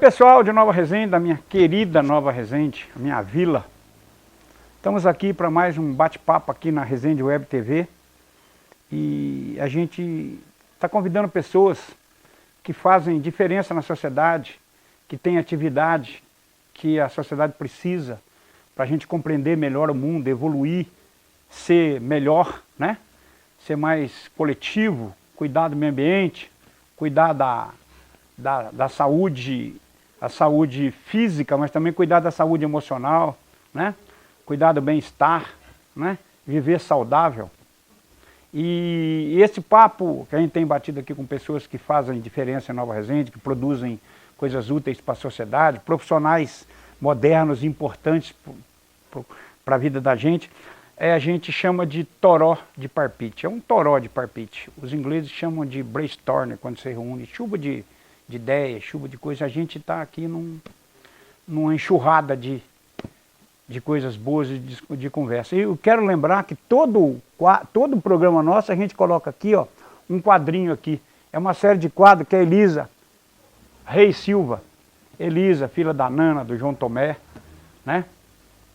pessoal de Nova Resende, da minha querida Nova Resende, a minha vila. Estamos aqui para mais um bate-papo aqui na Resende Web TV. E a gente está convidando pessoas que fazem diferença na sociedade, que têm atividade que a sociedade precisa para a gente compreender melhor o mundo, evoluir, ser melhor, né? Ser mais coletivo, cuidar do meio ambiente, cuidar da saúde, a saúde física, mas também cuidar da saúde emocional, né? Cuidar do bem-estar, né? Viver saudável. E esse papo que a gente tem batido aqui com pessoas que fazem diferença em Nova Resende, que produzem coisas úteis para a sociedade, profissionais modernos e importantes para a vida da gente, a gente chama de toró de parpite. É um toró de parpite. Os ingleses chamam de brainstorm, quando se reúne, chuva de ideias, chuva de coisas. A gente está aqui numa enxurrada de coisas boas de conversa. E eu quero lembrar que todo programa nosso a gente coloca aqui, ó, um quadrinho aqui. É uma série de quadros que é Elisa Reis Silva. Elisa, filha da Nana, do João Tomé, né?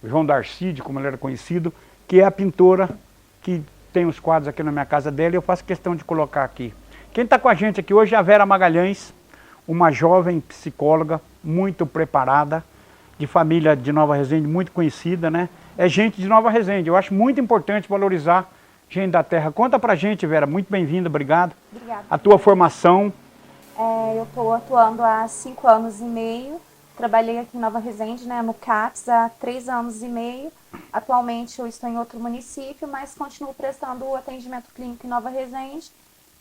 João Darcide, como ele era conhecido, que é a pintora que tem os quadros aqui na minha casa dela e eu faço questão de colocar aqui. Quem está com a gente aqui hoje é a Vera Magalhães, uma jovem psicóloga muito preparada, de família de Nova Resende, muito conhecida, né? É gente de Nova Resende. Eu acho muito importante valorizar gente da terra. Conta pra gente, Vera. Muito bem-vinda, obrigado. Obrigada. A tua formação? Eu estou atuando há 5 anos e meio. Trabalhei aqui em Nova Resende, né, no CAPS, há 3 anos e meio. Atualmente eu estou em outro município, mas continuo prestando o atendimento clínico em Nova Resende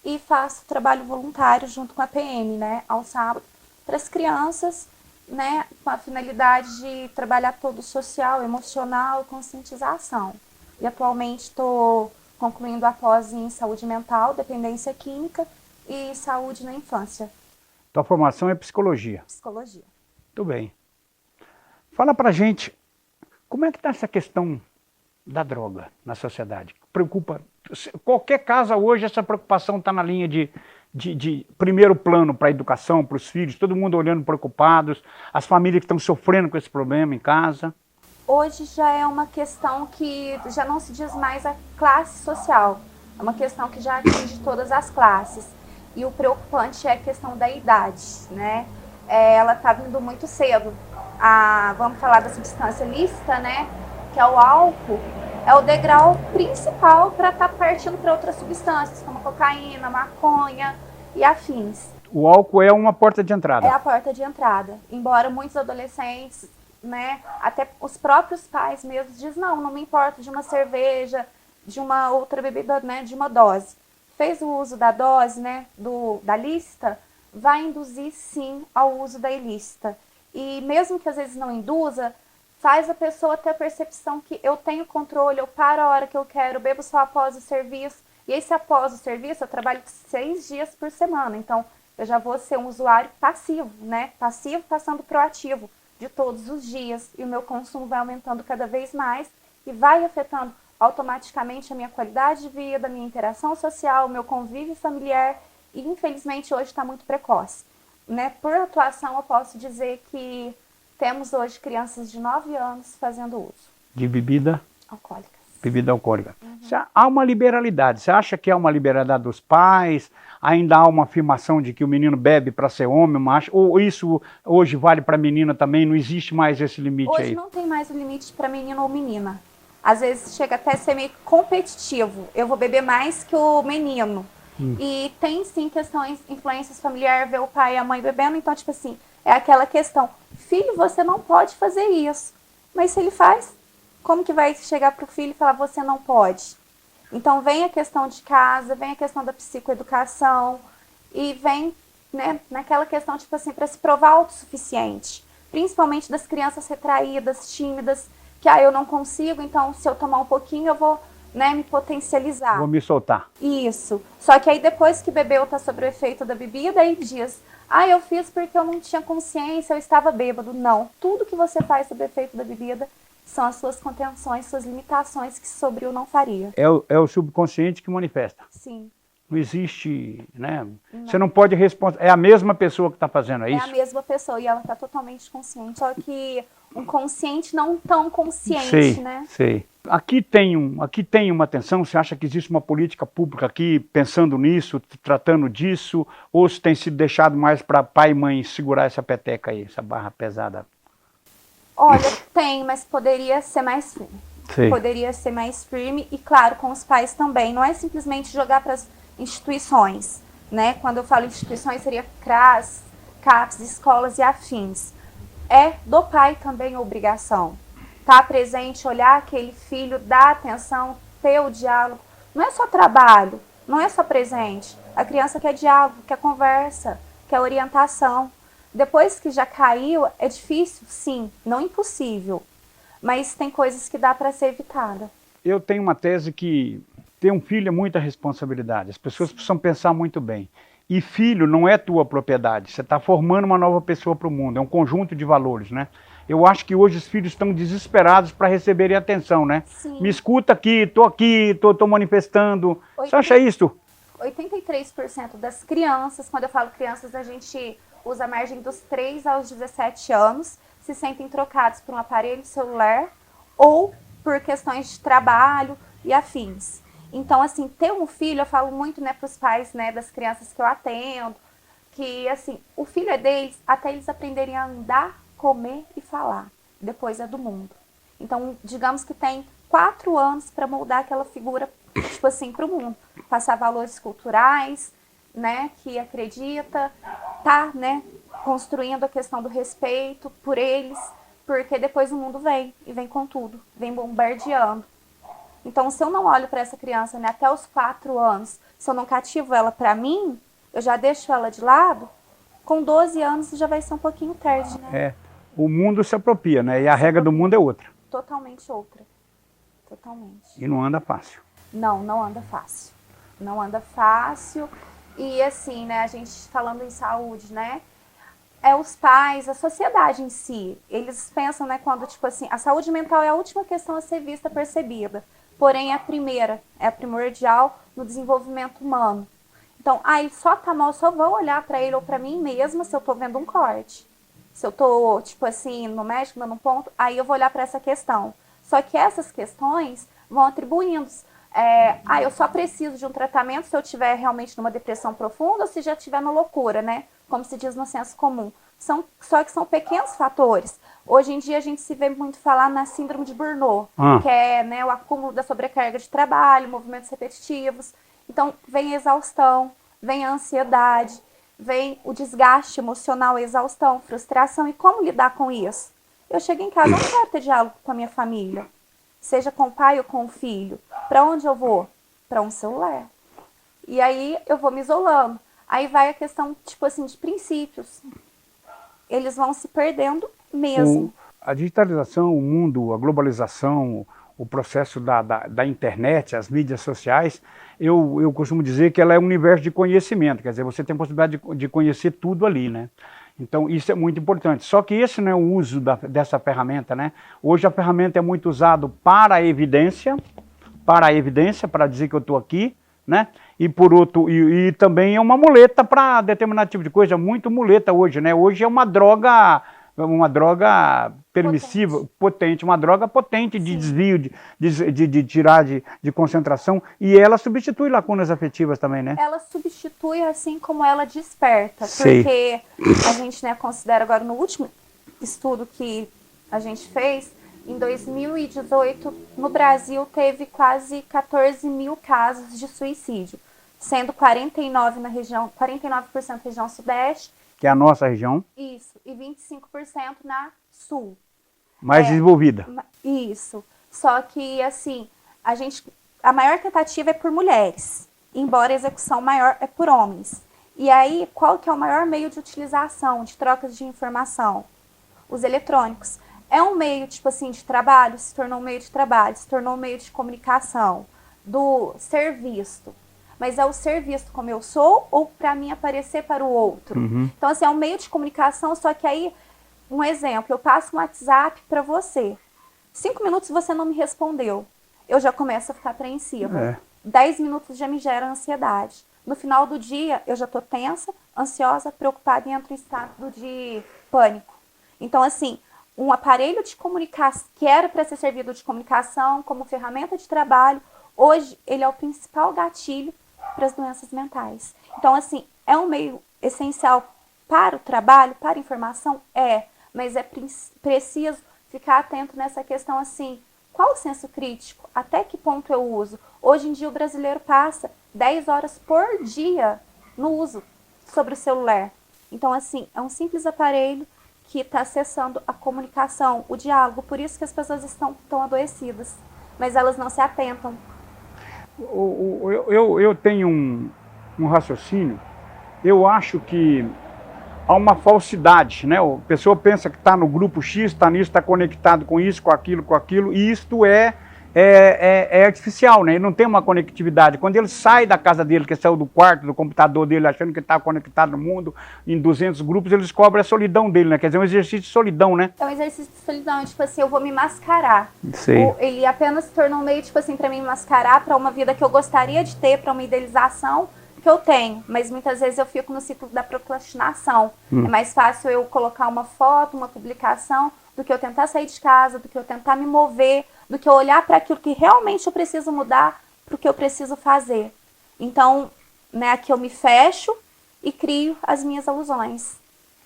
e faço trabalho voluntário junto com a PM, né, ao sábado, para as crianças, né, com a finalidade de trabalhar todo o social, emocional, conscientização. E atualmente estou concluindo a pós em saúde mental, dependência química e saúde na infância. Tua formação é psicologia. Psicologia. Muito bem. Fala pra gente, como é que está essa questão da droga na sociedade? Preocupa, qualquer casa hoje essa preocupação está na linha de primeiro plano para a educação, para os filhos, todo mundo olhando preocupados, as famílias que estão sofrendo com esse problema em casa. Hoje já é uma questão que já não se diz mais a classe social, é uma questão que já atinge todas as classes. E o preocupante é a questão da idade, né? Ela está vindo muito cedo. Vamos falar da substância lícita, né? Que é o álcool, é o degrau principal para estar partindo para outras substâncias, como cocaína, maconha e afins. O álcool é uma porta de entrada? É a porta de entrada. Embora muitos adolescentes, né, até os próprios pais mesmos dizem, não me importa de uma cerveja, de uma outra bebida, né, de uma dose. Fez o uso da dose, né, da lícita, vai induzir sim ao uso da ilícita. E mesmo que às vezes não induza, faz a pessoa ter a percepção que eu tenho controle, eu paro a hora que eu quero, bebo só após o serviço. E esse após o serviço eu trabalho 6 dias por semana, então eu já vou ser um usuário passivo, né? Passivo passando proativo de todos os dias. E o meu consumo vai aumentando cada vez mais e vai afetando automaticamente a minha qualidade de vida, a minha interação social, o meu convívio familiar. E infelizmente hoje está muito precoce, né? Por atuação eu posso dizer que temos hoje crianças de 9 anos fazendo uso. De bebida? Alcoólicas. Bebida alcoólica. Há uma liberalidade. Você acha que há uma liberalidade dos pais? Ainda há uma afirmação de que o menino bebe para ser homem, macho? Ou isso hoje vale para menina também? Não existe mais esse limite aí? Hoje não tem mais o limite para menino ou menina. Às vezes chega até a ser meio competitivo. Eu vou beber mais que o menino. E tem sim questões, influências familiares, ver o pai e a mãe bebendo, então tipo assim, é aquela questão, filho, você não pode fazer isso. Mas se ele faz, como que vai chegar para o filho e falar, você não pode? Então vem a questão de casa, vem a questão da psicoeducação e vem, né, naquela questão, tipo assim, para se provar autossuficiente. Principalmente das crianças retraídas, tímidas, que eu não consigo, então se eu tomar um pouquinho eu vou, né, me potencializar. Vou me soltar. Isso. Só que aí depois que bebeu, tá sob o efeito da bebida, aí diz, eu fiz porque eu não tinha consciência, eu estava bêbado. Não. Tudo que você faz sob o efeito da bebida são as suas contenções, suas limitações que sobre o não faria. É o subconsciente que manifesta. Sim. Não existe, né? Não. Você não pode responder. É a mesma pessoa que está fazendo, é É isso? a mesma pessoa e ela está totalmente consciente. Só que um consciente não tão consciente, Sei, né? sei. Aqui tem uma tensão, você acha que existe uma política pública aqui pensando nisso, tratando disso, ou se tem sido deixado mais para pai e mãe segurar essa peteca aí, essa barra pesada? Olha, tem, mas poderia ser mais firme. Sei. Poderia ser mais firme e, claro, com os pais também. Não é simplesmente jogar para as instituições, né? Quando eu falo instituições, seria CRAS, CAPS, escolas e afins. É do pai também a obrigação. Estar presente, olhar aquele filho, dar atenção, ter o diálogo. Não é só trabalho, não é só presente. A criança quer diálogo, quer conversa, quer orientação. Depois que já caiu, é difícil, sim, não impossível. Mas tem coisas que dá para ser evitada. Eu tenho uma tese que ter um filho é muita responsabilidade. As pessoas precisam pensar muito bem. E filho não é tua propriedade. Você está formando uma nova pessoa para o mundo. É um conjunto de valores, né? Eu acho que hoje os filhos estão desesperados para receberem atenção, né? Sim. Me escuta aqui, tô manifestando. Você acha isso? 83% das crianças, quando eu falo crianças, a gente usa a margem dos 3 aos 17 anos, se sentem trocados por um aparelho celular ou por questões de trabalho e afins. Então, assim, ter um filho, eu falo muito, né, para os pais, né, das crianças que eu atendo, que, assim, o filho é deles até eles aprenderem a andar, comer e falar. Depois é do mundo. Então, digamos que tem 4 anos para moldar aquela figura, tipo assim, para o mundo. Passar valores culturais, né, que acredita, tá, né, construindo a questão do respeito por eles, porque depois o mundo vem, e vem com tudo, vem bombardeando. Então, se eu não olho para essa criança, né, até os 4 anos, se eu não cativo ela para mim, eu já deixo ela de lado, com 12 anos já vai ser um pouquinho tarde, né? É, o mundo se apropria, né? E a regra do mundo é outra. Totalmente outra. Totalmente. E não anda fácil. Não, não anda fácil. Não anda fácil. E assim, né, a gente falando em saúde, né? É os pais, a sociedade em si. Eles pensam, né, quando, tipo assim, a saúde mental é a última questão a ser vista, percebida. Porém, é a primeira, é a primordial no desenvolvimento humano. Então, aí só tá mal, só vou olhar para ele ou para mim mesma se eu tô vendo um corte. Se eu tô, tipo assim, no médico, dando um ponto, aí eu vou olhar para essa questão. Só que essas questões vão atribuindo. Eu só preciso de um tratamento se eu estiver realmente numa depressão profunda ou se já estiver na loucura, né? Como se diz no senso comum. Só que são pequenos fatores. Hoje em dia a gente se vê muito falar na síndrome de Burnout, que é, né, o acúmulo da sobrecarga de trabalho, movimentos repetitivos. Então vem a exaustão, vem a ansiedade, vem o desgaste emocional, a exaustão, frustração. E como lidar com isso? Eu chego em casa, eu não quero ter diálogo com a minha família. Seja com o pai ou com o filho. Para onde eu vou? Para um celular. E aí eu vou me isolando. Aí vai a questão, tipo assim, de princípios. Eles vão se perdendo mesmo. A digitalização, o mundo, a globalização, o processo da internet, as mídias sociais, eu costumo dizer que ela é um universo de conhecimento. Quer dizer, você tem a possibilidade de conhecer tudo ali, né? Então, isso é muito importante. Só que esse não é o uso dessa ferramenta, né? Hoje a ferramenta é muito usada para a evidência, para dizer que eu estou aqui, né? E por outro, e também é uma muleta para determinado tipo de coisa, muito muleta hoje, né? Hoje é uma droga permissiva, potente, uma droga potente de desvio, de tirar de concentração, e ela substitui lacunas afetivas também, né? Ela substitui assim como ela desperta, Sei. porque a gente, né, considera agora no último estudo que a gente fez, em 2018, no Brasil teve quase 14 mil casos de suicídio, sendo 49% na região sudeste. Que é a nossa região. Isso, e 25% na sul. Mais desenvolvida. Isso. Só que, assim, a maior tentativa é por mulheres, embora a execução maior é por homens. E aí, qual que é o maior meio de utilização, de trocas de informação? Os eletrônicos. É um meio, tipo assim, de trabalho, se tornou um meio de trabalho, se tornou um meio de comunicação, do ser visto. Mas é o ser visto como eu sou ou para mim aparecer para o outro? Uhum. Então, assim, é um meio de comunicação, só que aí, um exemplo, eu passo um WhatsApp para você. 5 minutos você não me respondeu. Eu já começo a ficar apreensiva. 10 minutos já me gera ansiedade. no final do dia eu já estou tensa, ansiosa, preocupada e entro em estado de pânico. Então, assim, um aparelho de comunicação, que era para ser servido de comunicação como ferramenta de trabalho, hoje ele é o principal gatilho para as doenças mentais. Então, assim, é um meio essencial para o trabalho, para a informação? Mas é preciso ficar atento nessa questão, assim, qual o senso crítico? Até que ponto eu uso? Hoje em dia o brasileiro passa 10 horas por dia no uso sobre o celular. Então, assim, é um simples aparelho que está acessando a comunicação, o diálogo. Por isso que as pessoas estão tão adoecidas. Mas elas não se atentam. Eu tenho um raciocínio. Eu acho que há uma falsidade, né? A pessoa pensa que está no grupo X, está nisso, está conectado com isso, com aquilo, e isto é artificial, né? Ele não tem uma conectividade. Quando ele sai da casa dele, que saiu do quarto, do computador dele, achando que está conectado no mundo, em 200 grupos, ele descobre a solidão dele, né? Quer dizer, um exercício de solidão, né? É um exercício de solidão, tipo assim, eu vou me mascarar. Sei. Ele apenas se tornou um meio, tipo assim, para me mascarar para uma vida que eu gostaria de ter, para uma idealização que eu tenho, mas muitas vezes eu fico no ciclo da procrastinação. É mais fácil eu colocar uma foto, uma publicação, do que eu tentar sair de casa, do que eu tentar me mover, do que eu olhar para aquilo que realmente eu preciso mudar, para o que eu preciso fazer. Então, né, aqui eu me fecho e crio as minhas ilusões.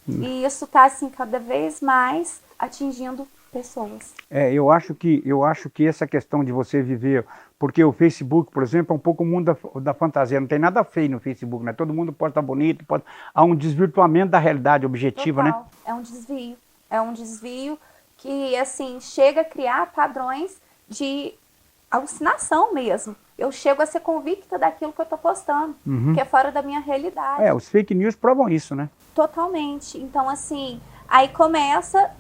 E isso está, assim, cada vez mais atingindo pessoas. Eu acho que essa questão de você viver, porque o Facebook, por exemplo, é um pouco o mundo da fantasia, não tem nada feio no Facebook, né? Todo mundo pode estar bonito, há um desvirtuamento da realidade objetiva, Total. né? É um desvio que, assim, chega a criar padrões de alucinação mesmo. Eu chego a ser convicta daquilo que eu estou postando, que é fora da minha realidade. Os fake news provam isso, né? Totalmente. Então, assim, aí começa,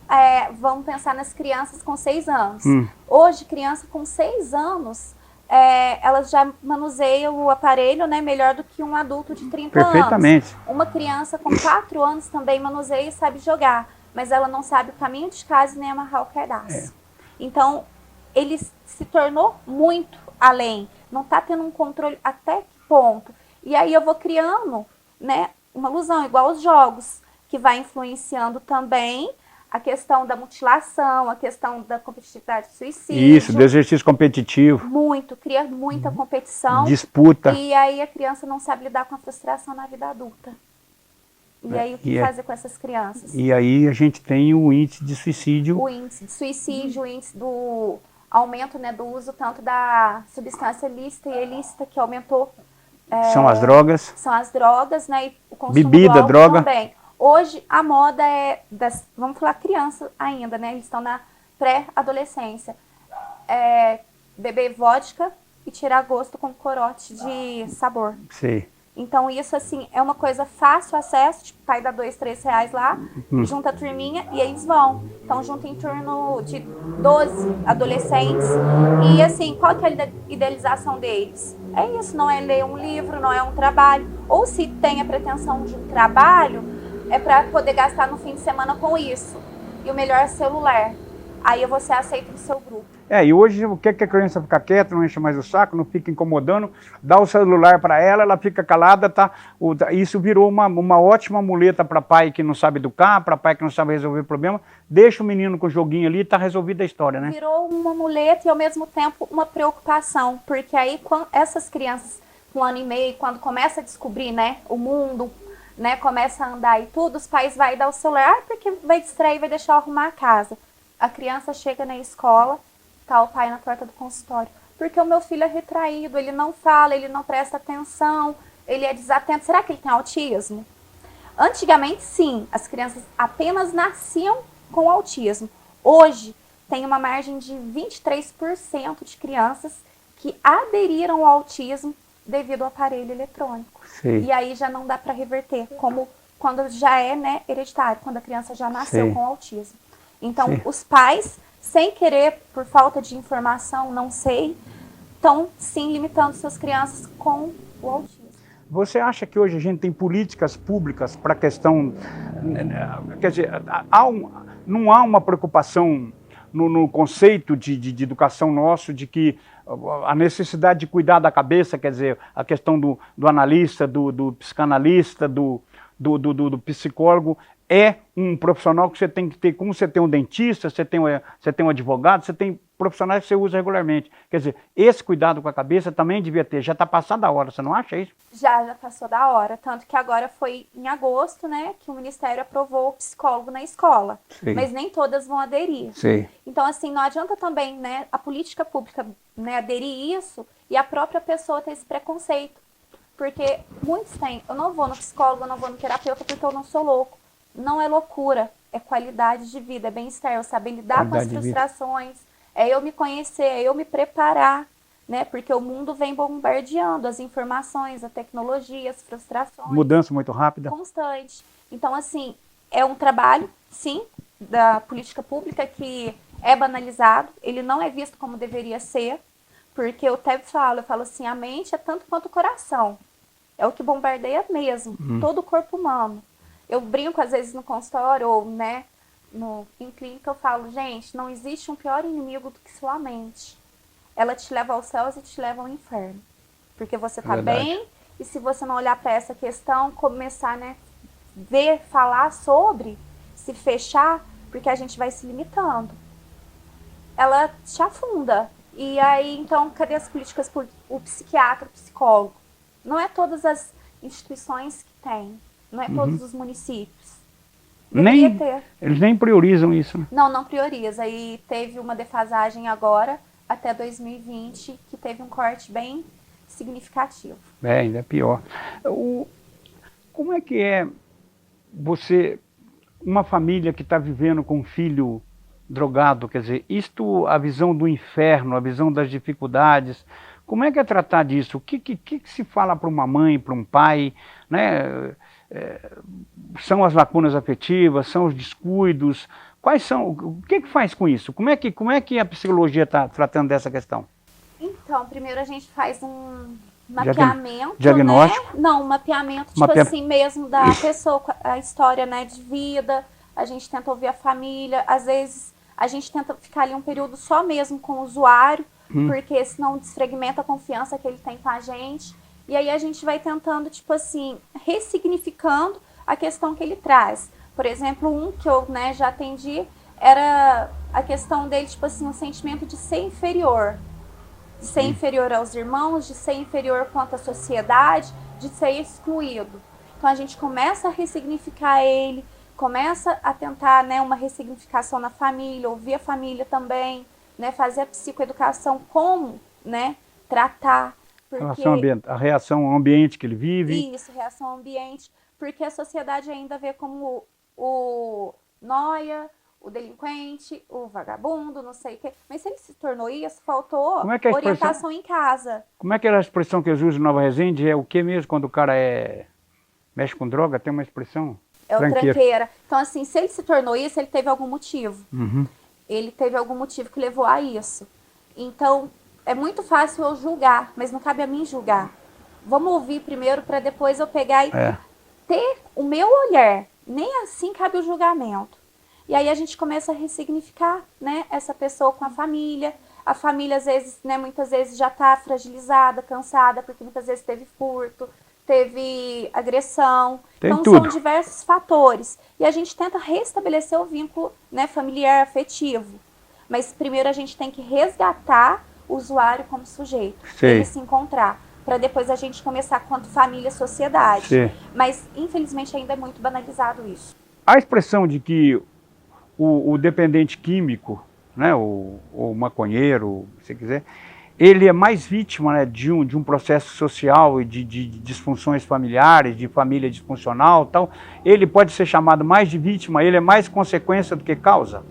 vamos pensar nas crianças com 6 anos. Hoje, criança com 6 anos, elas já manuseiam o aparelho, né, melhor do que um adulto de 30 Perfeitamente. anos. Uma criança com 4 anos também manuseia e sabe jogar, mas ela não sabe o caminho de casa e nem amarrar o pedaço. Então, ele se tornou muito além. Não está tendo um controle até que ponto. E aí eu vou criando, né, uma ilusão, igual os jogos, que vai influenciando também a questão da mutilação, a questão da competitividade do suicídio. Isso, do exercício competitivo. Cria muita competição. Disputa. E aí a criança não sabe lidar com a frustração na vida adulta. E aí o que fazer com essas crianças? E aí a gente tem o índice de suicídio. O índice de suicídio, o índice do aumento, né, do uso tanto da substância lícita e ilícita, que aumentou. São as drogas. São as drogas, né? E o consumo Bebida, do álcool droga. também. Hoje a moda vamos falar criança ainda, né? Eles estão na pré-adolescência. Beber vodka e tirar gosto com corote de sabor. Sim. Então isso, assim, é uma coisa fácil acesso, tipo, pai dá R$2, R$3 lá, junta a turminha e eles vão. Então junta em torno de 12 adolescentes e, assim, qual que é a idealização deles? É isso, não é ler um livro, não é um trabalho. Ou se tem a pretensão de um trabalho, é para poder gastar no fim de semana com isso. E o melhor é celular. Aí você aceita no seu grupo. E hoje quer que a criança fica quieta, não enche mais o saco, não fica incomodando, dá o celular para ela fica calada, tá? Isso virou uma ótima muleta para pai que não sabe educar, para pai que não sabe resolver problema, deixa o menino com o joguinho ali e tá resolvida a história, né? Virou uma muleta e ao mesmo tempo uma preocupação, porque aí quando essas crianças com 1 ano e meio, quando começa a descobrir, né, o mundo, né, começa a andar e tudo, os pais vão dar o celular porque vai distrair, vai deixar eu arrumar a casa. A criança chega na escola, tá o pai na porta do consultório. Porque o meu filho é retraído, ele não fala, ele não presta atenção, ele é desatento. Será que ele tem autismo? Antigamente, sim, as crianças apenas nasciam com autismo. Hoje, tem uma margem de 23% de crianças que aderiram ao autismo devido ao aparelho eletrônico. Sim. E aí já não dá para reverter, como quando já é, né, hereditário, quando a criança já nasceu Sim. com autismo. Então, Sim. os pais, sem querer, por falta de informação, não sei, estão sim limitando suas crianças com o autismo. Você acha que hoje a gente tem políticas públicas para a questão, quer dizer, não há uma preocupação no conceito de educação nosso, de que a necessidade de cuidar da cabeça, quer dizer, a questão do analista, do psicanalista, do psicólogo, é um profissional que você tem que ter, como você tem um dentista, você tem um advogado, você tem profissionais que você usa regularmente. Quer dizer, esse cuidado com a cabeça também devia ter, já está passada a hora, você não acha isso? Já passou da hora, tanto que agora foi em agosto, né, que o Ministério aprovou o psicólogo na escola, Sim. mas nem todas vão aderir. Sim. Então, assim, não adianta também, né, a política pública, né, aderir isso e a própria pessoa ter esse preconceito, porque muitos têm, eu não vou no psicólogo, eu não vou no terapeuta porque eu não sou louco. Não é loucura, é qualidade de vida, é bem-estar, eu saber lidar com as frustrações, é eu me conhecer, é eu me preparar, né? Porque o mundo vem bombardeando as informações, a tecnologia, as frustrações. Mudança muito rápida. Constante. Então, assim, é um trabalho, sim, da política pública que é banalizado, ele não é visto como deveria ser, porque eu até falo, assim, a mente é tanto quanto o coração. É o que bombardeia mesmo, todo o corpo humano. Eu brinco, às vezes, no consultório ou, né, em clínica, eu falo, gente, não existe um pior inimigo do que sua mente. Ela te leva aos céus e te leva ao inferno. Porque você tá bem, e se você não olhar para essa questão, começar, né, ver, falar sobre, se fechar, porque a gente vai se limitando. Ela te afunda. E aí, então, cadê as políticas por o psiquiatra, o psicólogo? Não é todas as instituições que têm. Não é todos os municípios. Eles nem priorizam isso, né? Não prioriza. E teve uma defasagem agora, até 2020, que teve um corte bem significativo. É, ainda é pior. Como é que é você, uma família que está vivendo com um filho drogado, quer dizer, isto, a visão do inferno, a visão das dificuldades, como é que é tratar disso? O que se fala para uma mãe, para um pai, né? São as lacunas afetivas, são os descuidos, quais são, o que faz com isso? Como é que a psicologia está tratando dessa questão? Então, primeiro a gente faz um mapeamento, diagnóstico? Né? Não, um mapeamento, tipo assim mesmo, da pessoa, a história, né, de vida, a gente tenta ouvir a família, às vezes a gente tenta ficar ali um período só mesmo com o usuário, porque senão desfragmenta a confiança que ele tem com a gente. E aí a gente vai tentando, tipo assim, ressignificando a questão que ele traz. Por exemplo, um que eu, né, já atendi era a questão dele, tipo assim, um sentimento de ser inferior. De ser inferior aos irmãos, de ser inferior quanto à sociedade, de ser excluído. Então a gente começa a ressignificar ele, começa a tentar, né, uma ressignificação na família, ouvir a família também, né, fazer a psicoeducação, como, né, tratar. A reação ao ambiente que ele vive. Isso, reação ao ambiente, porque a sociedade ainda vê como o nóia, o delinquente, o vagabundo, não sei o quê. Mas se ele se tornou isso, faltou orientação em casa. Como é que era a expressão que eles usam em Nova Resende? É o que mesmo quando o cara mexe com droga? Tem uma expressão? É o tranqueira. Então, assim, se ele se tornou isso, ele teve algum motivo. Ele teve algum motivo que levou a isso. Então, é muito fácil eu julgar, mas não cabe a mim julgar. Vamos ouvir primeiro para depois eu pegar e ter o meu olhar. Nem assim cabe o julgamento. E aí a gente começa a ressignificar, né, essa pessoa com a família. A família, às vezes, né, muitas vezes já está fragilizada, cansada, porque muitas vezes teve furto, teve agressão. Então são diversos fatores. E a gente tenta restabelecer o vínculo, né, familiar, afetivo. Mas primeiro a gente tem que resgatar o usuário como sujeito, ele se encontrar, para depois a gente começar quanto família, sociedade. Mas infelizmente ainda é muito banalizado isso. A expressão de que o dependente químico, né, o maconheiro, se quiser, ele é mais vítima, né, de um processo social e de disfunções familiares, de família disfuncional e tal, ele pode ser chamado mais de vítima, ele é mais consequência do que causa?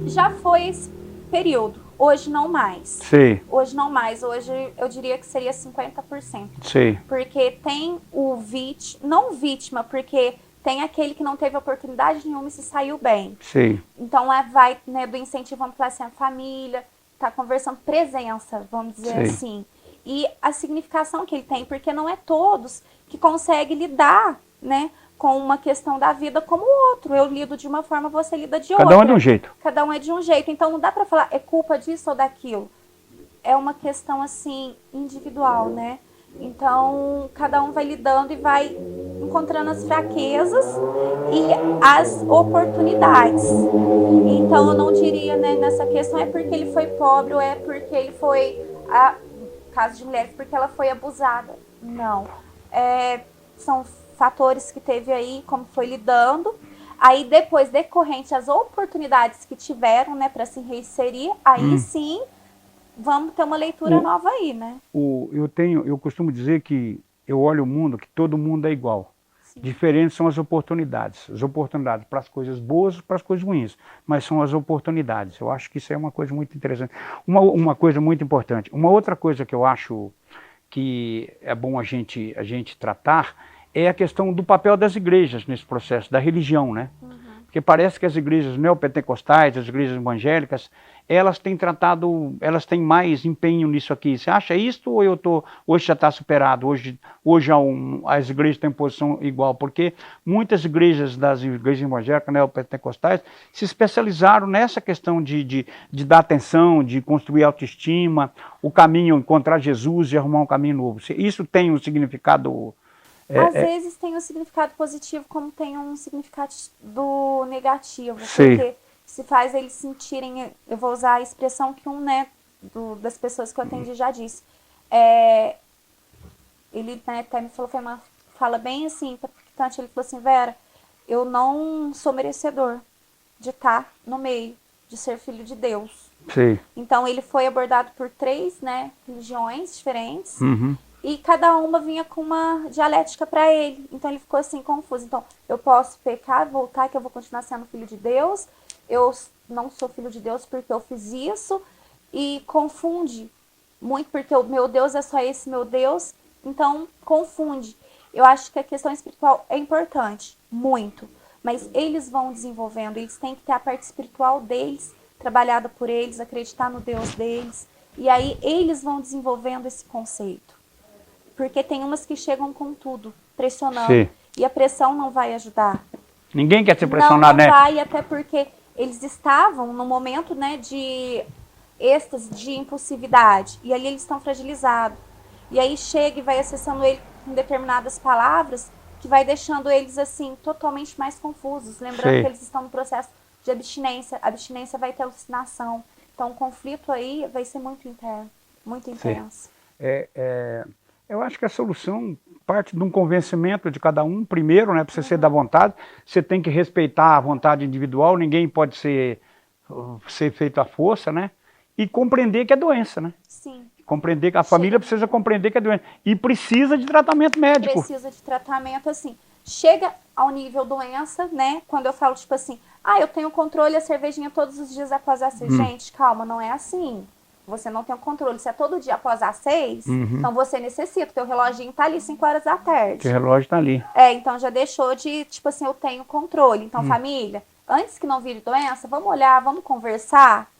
Já foi esse período. Hoje não mais. Sim. Hoje não mais. Hoje eu diria que seria 50%. Sim. Porque tem o vítima, não vítima, porque tem aquele que não teve oportunidade nenhuma e se saiu bem. Sim. Então vai, né, do incentivo, vamos falar assim, a família, tá conversando, presença, vamos dizer assim. E a significação que ele tem, porque não é todos que conseguem lidar, né, com uma questão da vida como o outro. Eu lido de uma forma, você lida de outra. Cada um é de um jeito. Cada um é de um jeito. Então não dá pra falar, é culpa disso ou daquilo. É uma questão, assim, individual, né? Então, cada um vai lidando e vai encontrando as fraquezas e as oportunidades. Então, eu não diria, né, nessa questão, é porque ele foi pobre ou é porque ele foi, caso de mulheres, porque ela foi abusada. Não. São fatores que teve aí, como foi lidando. Aí, depois, decorrente as oportunidades que tiveram, né, para se reinserir, aí sim, vamos ter uma leitura nova aí, né? Eu costumo dizer que eu olho o mundo, que todo mundo é igual. Sim. Diferentes são as oportunidades. As oportunidades para as coisas boas e para as coisas ruins. Mas são as oportunidades. Eu acho que isso é uma coisa muito interessante. Uma coisa muito importante. Uma outra coisa que eu acho que é bom a gente tratar é a questão do papel das igrejas nesse processo, da religião, né? Porque parece que as igrejas neopentecostais, as igrejas evangélicas, elas têm mais empenho nisso aqui. Você acha isso ou hoje já está superado? Hoje as igrejas têm posição igual? Porque muitas igrejas das igrejas evangélicas, neopentecostais, se especializaram nessa questão de dar atenção, de construir autoestima, o caminho, encontrar Jesus e arrumar um caminho novo. Isso tem um significado... Às vezes tem um significado positivo, como tem um significado negativo. Sim. Porque se faz eles sentirem, eu vou usar a expressão que das pessoas que eu atendi já disse. Ele, né, até me falou, foi uma fala bem assim, impactante. Ele falou assim, Vera, eu não sou merecedor de estar no meio, de ser filho de Deus. Sim. Então ele foi abordado por 3, né, religiões diferentes. Uhum. E cada uma vinha com uma dialética para ele. Então ele ficou assim, confuso. Então, eu posso pecar, voltar, que eu vou continuar sendo filho de Deus. Eu não sou filho de Deus porque eu fiz isso. E confunde muito, porque o meu Deus é só esse meu Deus. Então, confunde. Eu acho que a questão espiritual é importante, muito. Mas eles vão desenvolvendo. Eles têm que ter a parte espiritual deles, trabalhada por eles, acreditar no Deus deles. E aí, eles vão desenvolvendo esse conceito. Porque tem umas que chegam com tudo, pressionando. Sim. E a pressão não vai ajudar. Ninguém quer ser pressionado, não né? Não vai, até porque eles estavam no momento, né, de êxtase, de impulsividade. E ali eles estão fragilizados. E aí chega e vai acessando ele com determinadas palavras que vai deixando eles, assim, totalmente mais confusos. Lembrando Sim. que eles estão no processo de abstinência. A abstinência vai ter alucinação. Então o conflito aí vai ser muito interno, muito intenso. Eu acho que a solução parte de um convencimento de cada um, primeiro, né, para você ser da vontade, você tem que respeitar a vontade individual, ninguém pode ser feito à força, né, e compreender que é doença, né. Sim. Compreender que a família precisa compreender que é doença e precisa de tratamento médico. Precisa de tratamento, assim, chega ao nível doença, né, quando eu falo, tipo assim, eu tenho controle, a cervejinha todos os dias após as 6, gente, calma, não é assim. Você não tem o controle. Se é todo dia após as 6, então você necessita. Teu reloginho tá ali 5 horas da tarde. O relógio tá ali. Então já deixou de, tipo assim, eu tenho controle. Então, família, antes que não vire doença, vamos olhar, vamos conversar,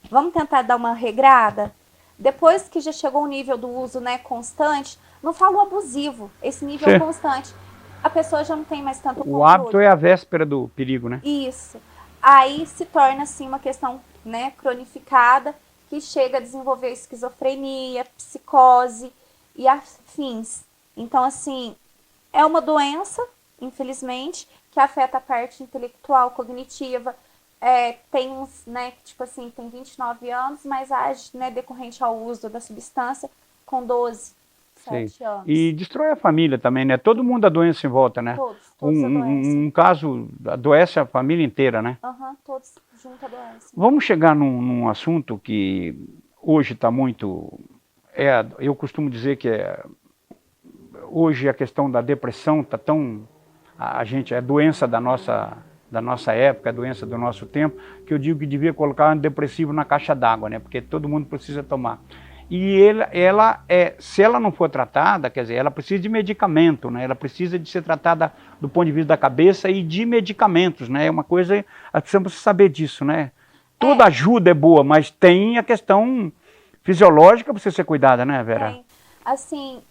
vamos tentar dar uma regrada. Depois que já chegou o nível do uso, né, constante, não falo abusivo, esse nível constante, a pessoa já não tem mais tanto controle. O hábito é a véspera do perigo, né? Isso. Aí se torna, assim, uma questão, né, cronificada, que chega a desenvolver esquizofrenia, psicose e afins. Então, assim, é uma doença, infelizmente, que afeta a parte intelectual, cognitiva. Tem uns, né, que, tipo assim, tem 29 anos, mas age, né, decorrente ao uso da substância com 12, 7 anos. E destrói a família também, né? Todo mundo a doença em volta, né? Todos um caso adoece a família inteira, né? Todos junto adoecem. Vamos chegar num assunto que hoje está muito... eu costumo dizer que hoje a questão da depressão está tão... é doença da nossa época, é doença do nosso tempo, que eu digo que devia colocar antidepressivo na caixa d'água, né? Porque todo mundo precisa tomar. E se ela não for tratada, quer dizer, ela precisa de medicamento, né? Ela precisa de ser tratada do ponto de vista da cabeça e de medicamentos, né? É uma coisa, precisamos saber disso, né? Toda ajuda é boa, mas tem a questão fisiológica para você ser cuidada, né, Vera? Assim,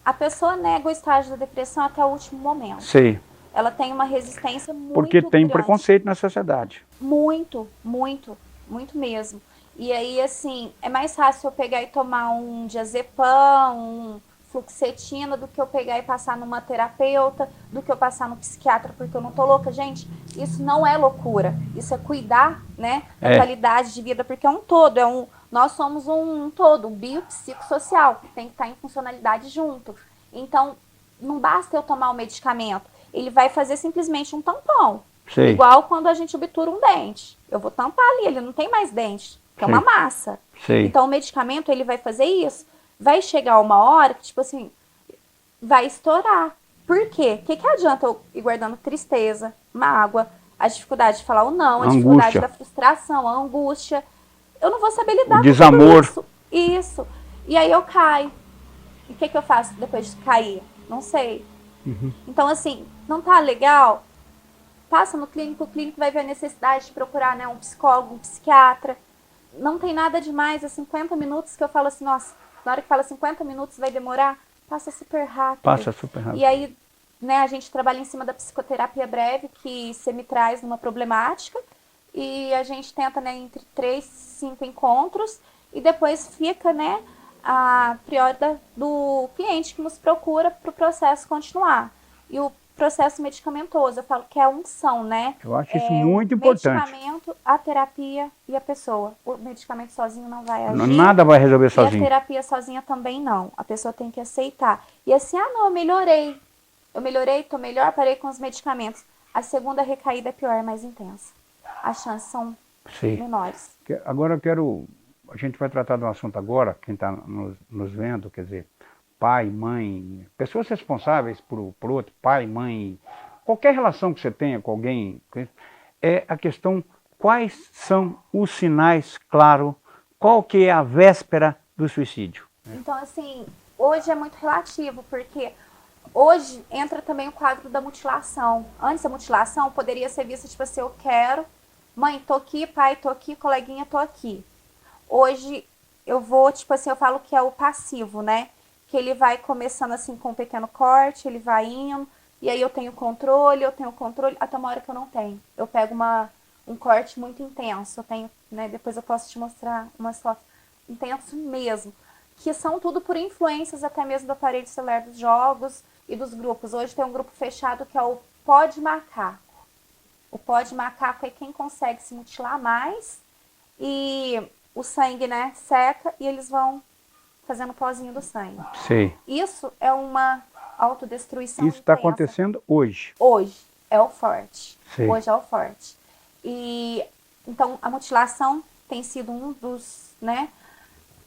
A pessoa nega o estágio da depressão até o último momento. Sei. Ela tem uma resistência muito Porque tem grande. preconceito na sociedade. Muito, muito, muito mesmo. E aí, assim, é mais fácil eu pegar e tomar um diazepam, um fluoxetina, do que eu pegar e passar numa terapeuta, do que eu passar no psiquiatra, porque eu não tô louca. Gente, isso não é loucura. Isso é cuidar, né, da qualidade de vida, porque é um todo, nós somos um todo, um biopsicossocial, que tem que estar em funcionalidade junto. Então, não basta eu tomar o medicamento. Ele vai fazer simplesmente um tampão. Sei. Igual quando a gente obtura um dente. Eu vou tampar ali, ele não tem mais dente, que é uma massa. Sei. Então o medicamento, ele vai fazer isso. Vai chegar uma hora que, tipo assim, vai estourar. Por quê? O que adianta eu ir guardando tristeza, mágoa, a dificuldade de falar o não, a dificuldade da frustração, a angústia. Eu não vou saber lidar com desamor. tudo isso. Isso. E aí eu caio. E o que eu faço depois de cair? Não sei. Então, assim, não tá legal? Passa no clínico, o clínico vai ver a necessidade de procurar, né, um psicólogo, um psiquiatra. Não tem nada demais, é 50 minutos que eu falo assim, nossa, na hora que fala 50 minutos vai demorar, passa super rápido. Passa super rápido. E aí, né, a gente trabalha em cima da psicoterapia breve, que você me traz numa problemática, e a gente tenta, né, entre 3 e 5 encontros, e depois fica, né, a priori do cliente que nos procura para o processo continuar. E o processo medicamentoso, eu falo que é a unção, né? Eu acho isso muito importante. O medicamento, a terapia e a pessoa. O medicamento sozinho não vai agir. Nada vai resolver sozinho. E a terapia sozinha também não. A pessoa tem que aceitar. E assim, não, eu melhorei. Eu melhorei, tô melhor, parei com os medicamentos. A segunda recaída é pior, é mais intensa. As chances são menores. Agora eu quero... A gente vai tratar de um assunto agora, quem está nos vendo, quer dizer, pai, mãe, pessoas responsáveis por outro, pai, mãe, qualquer relação que você tenha com alguém, é a questão, quais são os sinais, claro, qual que é a véspera do suicídio? Então, assim, hoje é muito relativo, porque hoje entra também o quadro da mutilação. Antes da mutilação poderia ser vista, tipo assim, eu quero, mãe, tô aqui, pai, tô aqui, coleguinha, tô aqui. Hoje eu vou, tipo assim, eu falo que é o passivo, né? Que ele vai começando assim com um pequeno corte, ele vai indo, e aí eu tenho controle, até uma hora que eu não tenho. Eu pego um corte muito intenso, eu tenho, né? Depois eu posso te mostrar umas fotos intenso mesmo, que são tudo por influências até mesmo do aparelho celular dos jogos e dos grupos. Hoje tem um grupo fechado que é o pó de macaco. O pó de macaco é quem consegue se mutilar mais e o sangue, né, seca e eles vão fazendo pozinho do sangue. Sei. Isso é uma autodestruição. Isso está acontecendo hoje. Hoje é o forte. Sei. Hoje é o forte. E então a mutilação tem sido um dos, né,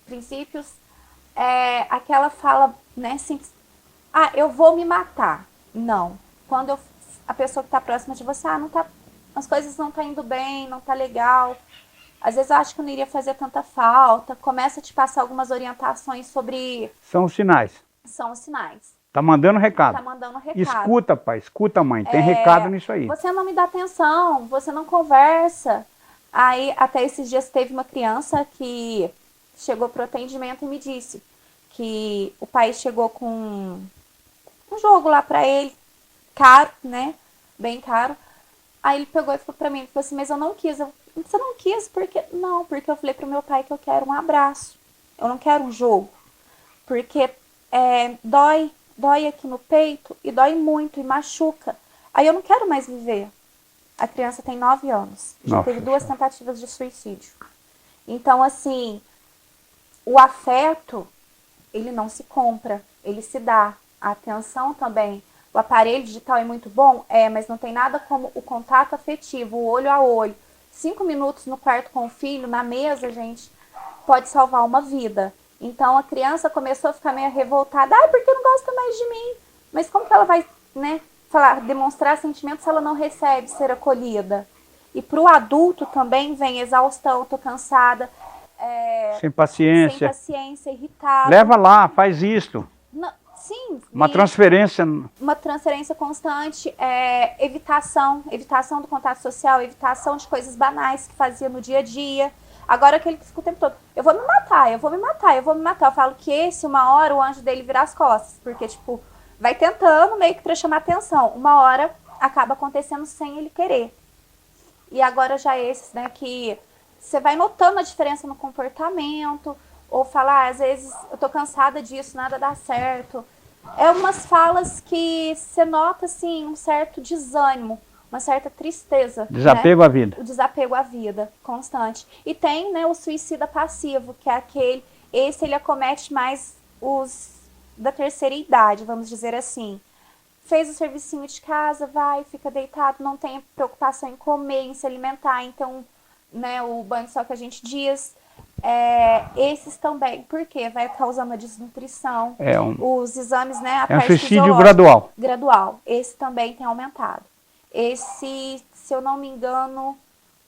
princípios. Aquela fala, né, simples, eu vou me matar. Não. Quando a pessoa que está próxima de você, não tá, as coisas não estão indo bem, não tá legal. Às vezes eu acho que não iria fazer tanta falta. Começa a te passar algumas orientações sobre... São os sinais. São os sinais. Tá mandando recado. Tá mandando recado. Escuta, pai. Escuta, mãe. Tem recado nisso aí. Você não me dá atenção. Você não conversa. Aí, até esses dias, teve uma criança que chegou pro atendimento e me disse que o pai chegou com um jogo lá pra ele. Caro, né? Bem caro. Aí ele pegou e falou pra mim, assim, mas eu não quis. Você não quis? Porque não, porque eu falei pro meu pai que eu quero um abraço. Eu não quero um jogo. Porque dói aqui no peito e dói muito e machuca. Aí eu não quero mais viver. A criança tem 9 anos. Já teve 2 tentativas de suicídio. Então, assim, o afeto, ele não se compra, ele se dá. A atenção também. O aparelho digital é muito bom? Mas não tem nada como o contato afetivo, o olho a olho. 5 minutos no quarto com o filho, na mesa, gente, pode salvar uma vida. Então, a criança começou a ficar meio revoltada. Porque não gosta mais de mim. Mas como que ela vai, né, demonstrar sentimentos se ela não recebe ser acolhida? E para o adulto também vem exaustão, tô cansada. Sem paciência. Sem paciência, irritado. Leva lá, faz isto. Sim. Uma transferência. Uma transferência constante, evitação do contato social, evitação de coisas banais que fazia no dia a dia. Agora aquele que fica o tempo todo, eu vou me matar, eu vou me matar, eu vou me matar. Eu falo que esse, uma hora, o anjo dele vira as costas. Porque, tipo, vai tentando meio que pra chamar atenção. Uma hora acaba acontecendo sem ele querer. E agora já esses, né, que você vai notando a diferença no comportamento, ou falar, às vezes, eu tô cansada disso, nada dá certo. É umas falas que você nota, assim, um certo desânimo, uma certa tristeza. Desapego né? à vida. O desapego à vida, constante. E tem, né, o suicida passivo, que é aquele, esse ele acomete mais os da terceira idade, vamos dizer assim. Fez o servicinho de casa, vai, fica deitado, não tem preocupação em comer, em se alimentar, então, né, o banho só que a gente diz. Esses também, porque vai causando a desnutrição, os exames, né, a É um parte suicídio fisiológica, gradual. Esse também tem aumentado. Esse, se eu não me engano,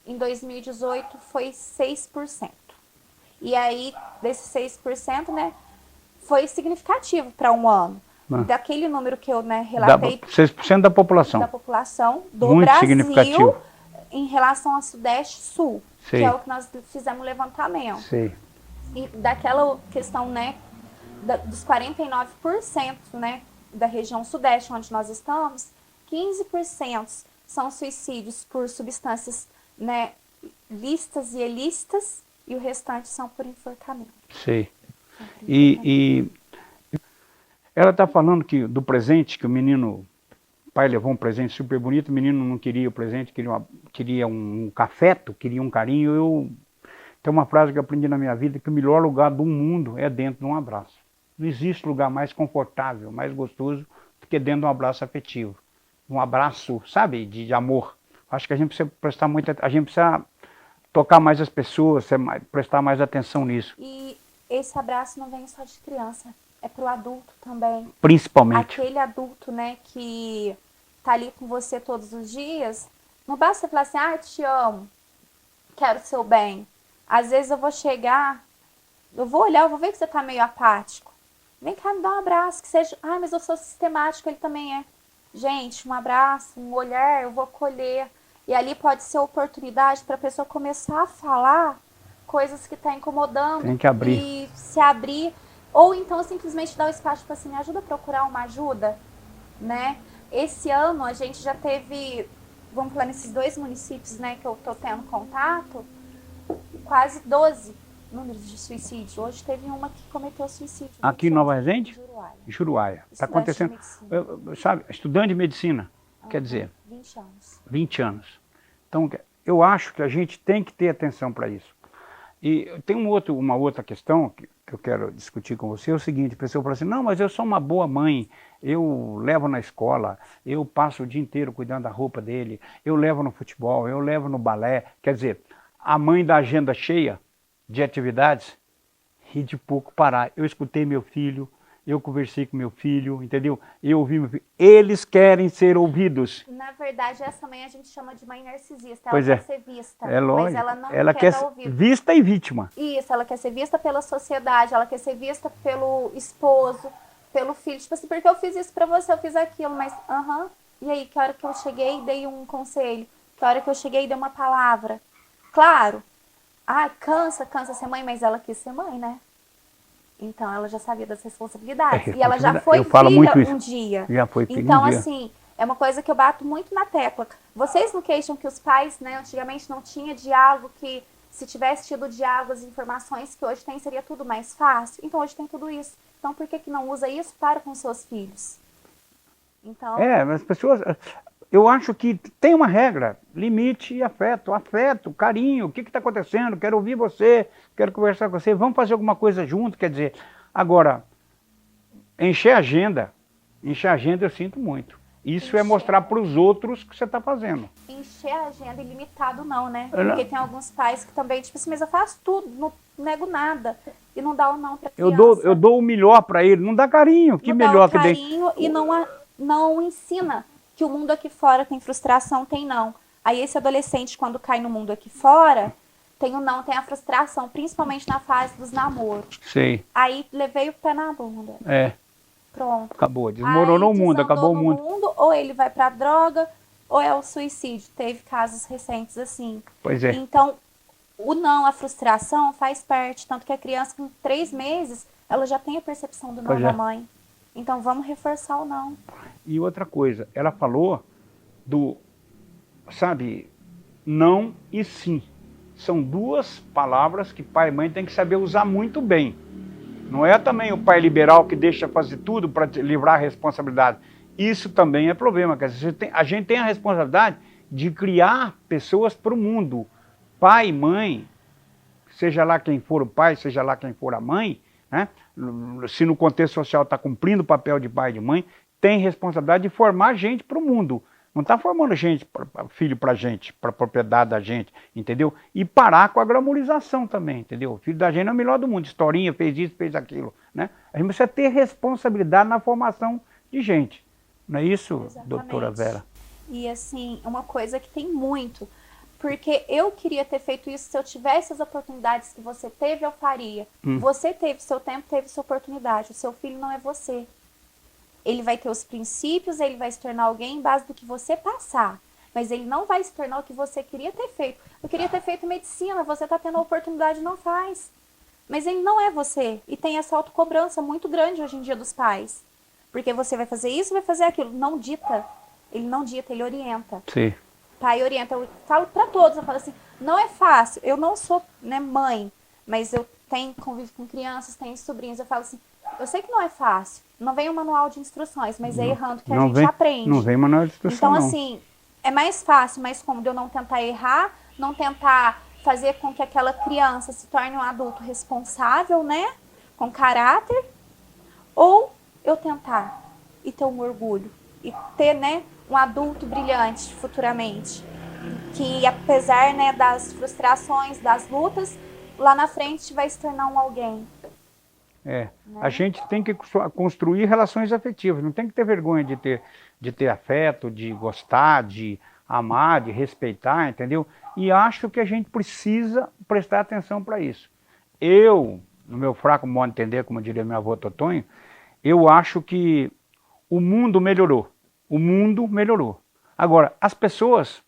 em 2018 foi 6%. E aí, desses 6%, né, foi significativo para um ano. Daquele número que eu, né, relatei, 6% da população do muito Brasil, significativo. Em relação ao Sudeste e Sul, Sei. que é o que nós fizemos levantamento. Sei. E daquela questão, né, dos 49%, né, da região Sudeste, onde nós estamos, 15% são suicídios por substâncias, né, lícitas e ilícitas, e o restante são por enforcamento. Sei. E ela está falando que do presente, que o menino, o pai levou um presente super bonito, o menino não queria o presente, queria um cafeto, queria um carinho. Tem uma frase que eu aprendi na minha vida, que o melhor lugar do mundo é dentro de um abraço. Não existe lugar mais confortável, mais gostoso, do que dentro de um abraço afetivo. Um abraço, sabe, de amor. Acho que a gente precisa prestar a gente precisa tocar mais as pessoas, prestar mais atenção nisso. E esse abraço não vem só de criança, é pro adulto também. Principalmente. Aquele adulto, né, que tá ali com você todos os dias, não basta você falar assim, ah, te amo, quero o seu bem. Às vezes eu vou chegar, eu vou olhar, eu vou ver que você tá meio apático. Vem cá, me dá um abraço, que seja, ah, mas eu sou sistemático, ele também é. Gente, um abraço, um olhar, eu vou colher. E ali pode ser oportunidade para a pessoa começar a falar coisas que está incomodando. Tem que abrir. E se abrir. Ou então simplesmente dar o espaço para assim, me ajuda a procurar uma ajuda, né? Esse ano a gente já teve, vamos falar nesses 2 municípios, né, que eu tô tendo contato, quase 12 números de suicídio. Hoje teve uma que cometeu suicídio. Aqui em Nova Resende? Juruáia. Juruáia. Está acontecendo. Sabe, estudante de medicina, quer dizer. 20 anos. 20 anos. Então, eu acho que a gente tem que ter atenção para isso. E tem uma outra questão que eu quero discutir com você, é o seguinte, a pessoa fala assim, não, mas eu sou uma boa mãe, eu levo na escola, eu passo o dia inteiro cuidando da roupa dele, eu levo no futebol, eu levo no balé. Quer dizer, a mãe da agenda cheia de atividades e de pouco parar. Eu escutei meu filho, eu conversei com meu filho, entendeu? Eu ouvi meu filho. Eles querem ser ouvidos. Na verdade, essa mãe a gente chama de mãe narcisista. Ela Pois quer ser vista. É lógico. Mas ela não ela quer ser dar ouvido. Vista e vítima. Isso, ela quer ser vista pela sociedade, ela quer ser vista pelo esposo, pelo filho. Tipo assim, porque eu fiz isso pra você, eu fiz aquilo, mas e aí, que hora que eu cheguei dei um conselho? Que hora que eu cheguei dei uma palavra? Claro. Cansa ser mãe, mas ela quis ser mãe, né? Então ela já sabia das responsabilidades. E ela já foi filha um dia. Já foi filha então, um dia. assim, é uma coisa que eu bato muito na tecla. Vocês não queixam que os pais, né, antigamente não tinha diálogo, que se tivesse tido diálogo, as informações que hoje tem, seria tudo mais fácil? Então hoje tem tudo isso. Então por que não usa isso para com seus filhos? Então... as pessoas... Eu acho que tem uma regra, limite e afeto. Afeto, carinho, o que está acontecendo? Quero ouvir você, quero conversar com você, vamos fazer alguma coisa junto, quer dizer... Agora, encher a agenda eu sinto muito. Isso é mostrar para os outros o que você está fazendo. Encher a agenda ilimitado não, né? Porque tem alguns pais que também, tipo assim, mas eu faço tudo, não nego nada. E não dá o não para criança. Eu dou o melhor para ele, não dá carinho. Que melhor que dê? Não dá carinho e não ensina que o mundo aqui fora tem frustração, tem não. Aí esse adolescente, quando cai no mundo aqui fora, tem o não, tem a frustração, principalmente na fase dos namoros. Sei. Aí levei o pé na bunda. Pronto. Acabou, desmoronou o mundo, acabou o mundo. Ou ele vai pra droga, ou é o suicídio. Teve casos recentes assim. Pois é. Então, o não, a frustração faz parte, tanto que a criança com 3 meses, ela já tem a percepção do não Pois da é. mãe. Então vamos reforçar o não. E outra coisa, ela falou do, sabe, não e sim. São duas palavras que pai e mãe tem que saber usar muito bem. Não é também o pai liberal que deixa fazer tudo para livrar a responsabilidade. Isso também é problema. Quer dizer, a gente tem a responsabilidade de criar pessoas para o mundo. Pai e mãe, seja lá quem for o pai, seja lá quem for a mãe, né? Se no contexto social está cumprindo o papel de pai e de mãe, tem responsabilidade de formar gente para o mundo. Não está formando gente, filho para gente, para propriedade da gente, entendeu? E parar com a glamorização também, entendeu? O filho da gente é o melhor do mundo, historinha, fez isso, fez aquilo, né? A gente precisa ter responsabilidade na formação de gente. Não é isso, Exatamente. doutora Vera? E assim, uma coisa que tem muito, porque eu queria ter feito isso, se eu tivesse as oportunidades que você teve, eu faria. Você teve seu tempo, teve sua oportunidade, o seu filho não é você. Ele vai ter os princípios, ele vai se tornar alguém em base do que você passar. Mas ele não vai se tornar o que você queria ter feito. Eu queria ter feito medicina, você está tendo a oportunidade, não faz. Mas ele não é você. E tem essa autocobrança muito grande hoje em dia dos pais. Porque você vai fazer isso, vai fazer aquilo. Não dita. Ele não dita, ele orienta. Sim. Pai orienta. Eu falo para todos, eu falo assim, não é fácil. Eu não sou, né, mãe, mas eu tenho convívio com crianças, tenho sobrinhos. Eu falo assim, eu sei que não é fácil. Não vem um manual de instruções, mas é errando que a gente aprende. Não vem manual de instrução, Então, não. assim, é mais fácil, mais cômodo eu não tentar errar, não tentar fazer com que aquela criança se torne um adulto responsável, né? Com caráter. Ou eu tentar e ter um orgulho. E ter, né, um adulto brilhante futuramente. Que apesar, né, das frustrações, das lutas, lá na frente vai se tornar um alguém. É, a gente tem que construir relações afetivas, não tem que ter vergonha de ter afeto, de gostar, de amar, de respeitar, entendeu? E acho que a gente precisa prestar atenção para isso. Eu, no meu fraco modo de entender, como diria meu avô Totonho, eu acho que o mundo melhorou. O mundo melhorou. Agora, as pessoas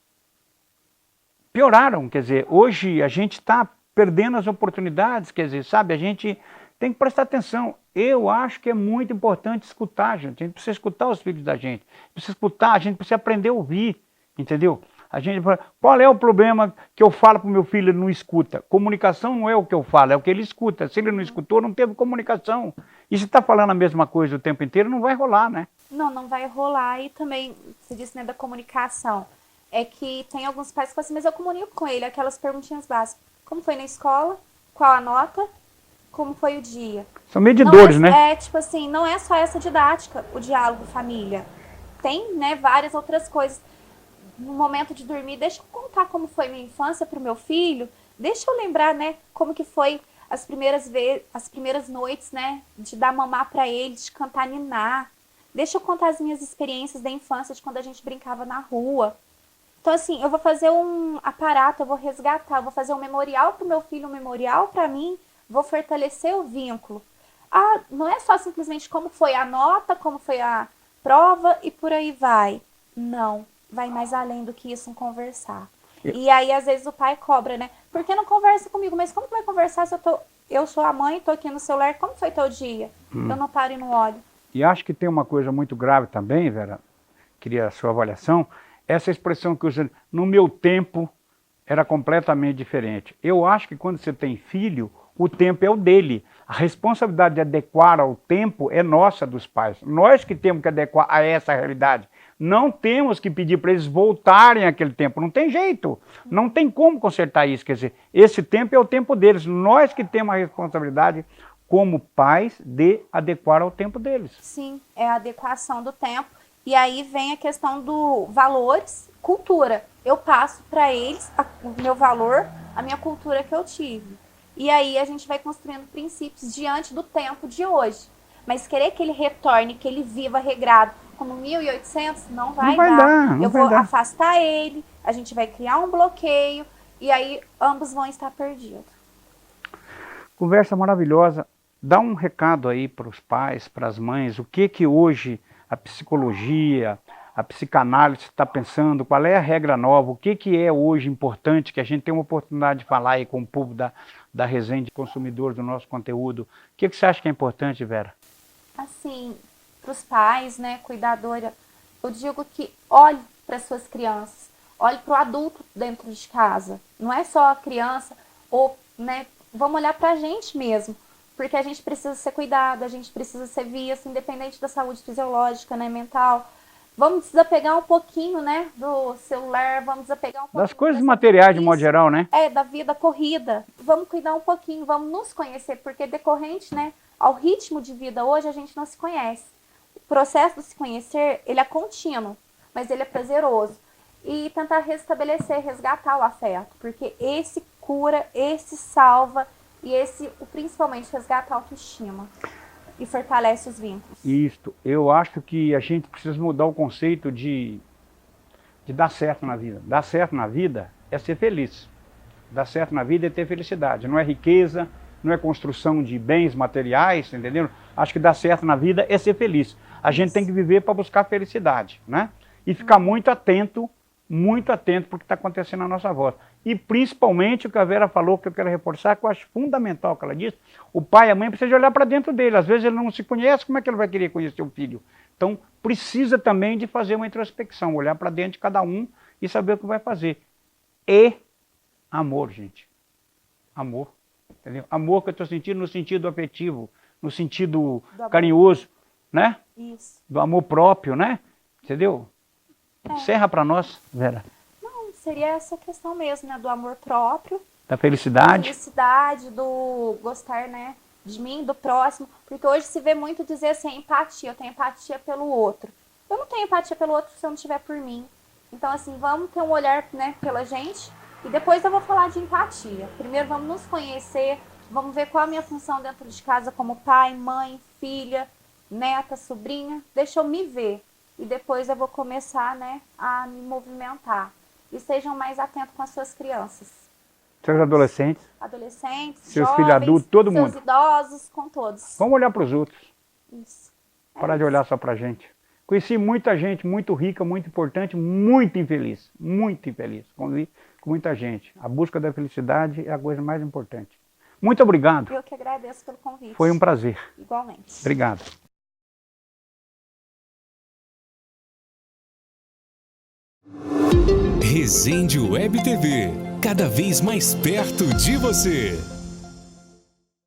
pioraram, quer dizer, hoje a gente está perdendo as oportunidades, quer dizer, sabe, a gente tem que prestar atenção. Eu acho que é muito importante escutar, gente. A gente precisa escutar os filhos da gente. Precisa escutar, a gente precisa aprender a ouvir, entendeu? A gente fala, qual é o problema que eu falo para o meu filho e ele não escuta? Comunicação não é o que eu falo, é o que ele escuta. Se ele não escutou, não teve comunicação. E se está falando a mesma coisa o tempo inteiro, não vai rolar, né? Não, não vai rolar. E também, você disse, né, da comunicação. É que tem alguns pais que falam assim, mas eu comunico com ele, aquelas perguntinhas básicas. Como foi na escola? Qual a nota? Como foi o dia? São medidores, né? É, tipo assim, não é só essa didática, o diálogo família. Tem, né, várias outras coisas. No momento de dormir, deixa eu contar como foi minha infância pro meu filho. Deixa eu lembrar, né, como que foi as primeiras noites, né, de dar mamar pra ele, de cantar ninar. Deixa eu contar as minhas experiências da infância, de quando a gente brincava na rua. Então, assim, eu vou fazer um aparato, eu vou resgatar, eu vou fazer um memorial pro meu filho, um memorial pra mim, vou fortalecer o vínculo. Ah, não é só simplesmente como foi a nota, como foi a prova e por aí vai. Não, vai mais além do que isso, um conversar. E aí, às vezes, o pai cobra, né? Por que não conversa comigo? Mas como que vai conversar se eu sou a mãe, tô aqui no celular, como foi teu dia? Eu não paro e não olho. E acho que tem uma coisa muito grave também, Vera, queria a sua avaliação, essa expressão que usa, no meu tempo era completamente diferente. Eu acho que quando você tem filho, o tempo é o dele. A responsabilidade de adequar ao tempo é nossa, dos pais. Nós que temos que adequar a essa realidade. Não temos que pedir para eles voltarem àquele tempo. Não tem jeito. Não tem como consertar isso. Quer dizer, esse tempo é o tempo deles. Nós que temos a responsabilidade, como pais, de adequar ao tempo deles. Sim, é a adequação do tempo. E aí vem a questão do valores, cultura. Eu passo para eles o meu valor, a minha cultura que eu tive. E aí a gente vai construindo princípios diante do tempo de hoje. Mas querer que ele retorne, que ele viva regrado como 1800, não vai dar. Eu vou afastar ele, a gente vai criar um bloqueio e aí ambos vão estar perdidos. Conversa maravilhosa. Dá um recado aí para os pais, para as mães, o que hoje a psicologia, a psicanálise está pensando, qual é a regra nova, o que é hoje importante, que a gente tem uma oportunidade de falar aí com o público da resenha de consumidores do nosso conteúdo. O que você acha que é importante, Vera? Assim, para os pais, né, cuidadora, eu digo que olhe para as suas crianças, olhe para o adulto dentro de casa. Não é só a criança, ou, né, vamos olhar para a gente mesmo, porque a gente precisa ser cuidado, a gente precisa ser visto, independente da saúde fisiológica, né, mental. Vamos desapegar um pouquinho, né, do celular, vamos desapegar um pouquinho das coisas materiais, de modo geral, né? Da vida corrida. Vamos cuidar um pouquinho, vamos nos conhecer, porque decorrente, né, ao ritmo de vida hoje, a gente não se conhece. O processo de se conhecer, ele é contínuo, mas ele é prazeroso. E tentar restabelecer, resgatar o afeto, porque esse cura, esse salva e esse, principalmente, resgata a autoestima e fortalece os vínculos. Isso, eu acho que a gente precisa mudar o conceito de dar certo na vida. Dar certo na vida é ser feliz. Dar certo na vida é ter felicidade, não é riqueza, não é construção de bens materiais, entendeu? Acho que dar certo na vida é ser feliz. A gente tem que viver para buscar felicidade, né? E ficar muito atento para o que está acontecendo à nossa volta. E principalmente o que a Vera falou, que eu quero reforçar, que eu acho fundamental que ela disse, o pai e a mãe precisam olhar para dentro dele. Às vezes ele não se conhece, como é que ele vai querer conhecer o filho? Então precisa também de fazer uma introspecção, olhar para dentro de cada um e saber o que vai fazer. E amor, gente. Amor. Entendeu? Amor que eu estou sentindo no sentido afetivo, no sentido carinhoso, né? Isso. Do amor próprio, né? Entendeu? Encerra para nós, Vera. Não, seria essa questão mesmo, né? Do amor próprio. Da felicidade. Da felicidade, do gostar, né? De mim, do próximo. Porque hoje se vê muito dizer assim, empatia. Eu tenho empatia pelo outro. Eu não tenho empatia pelo outro se eu não tiver por mim. Então, assim, vamos ter um olhar, né, pela gente. E depois eu vou falar de empatia. Primeiro vamos nos conhecer. Vamos ver qual a minha função dentro de casa como pai, mãe, filha, neta, sobrinha. Deixa eu me ver. E depois eu vou começar, né, a me movimentar. E sejam mais atentos com as suas crianças. Seus adolescentes. Adolescentes, seus jovens, filhos adultos, todo seus mundo. idosos, com todos. Vamos olhar para os outros. Isso. Parar de olhar só para a gente. Conheci muita gente muito rica, muito importante, muito infeliz. Muito infeliz. Convivi com muita gente. A busca da felicidade é a coisa mais importante. Muito obrigado. Eu que agradeço pelo convite. Foi um prazer. Igualmente. Obrigado. Resende Web TV, cada vez mais perto de você.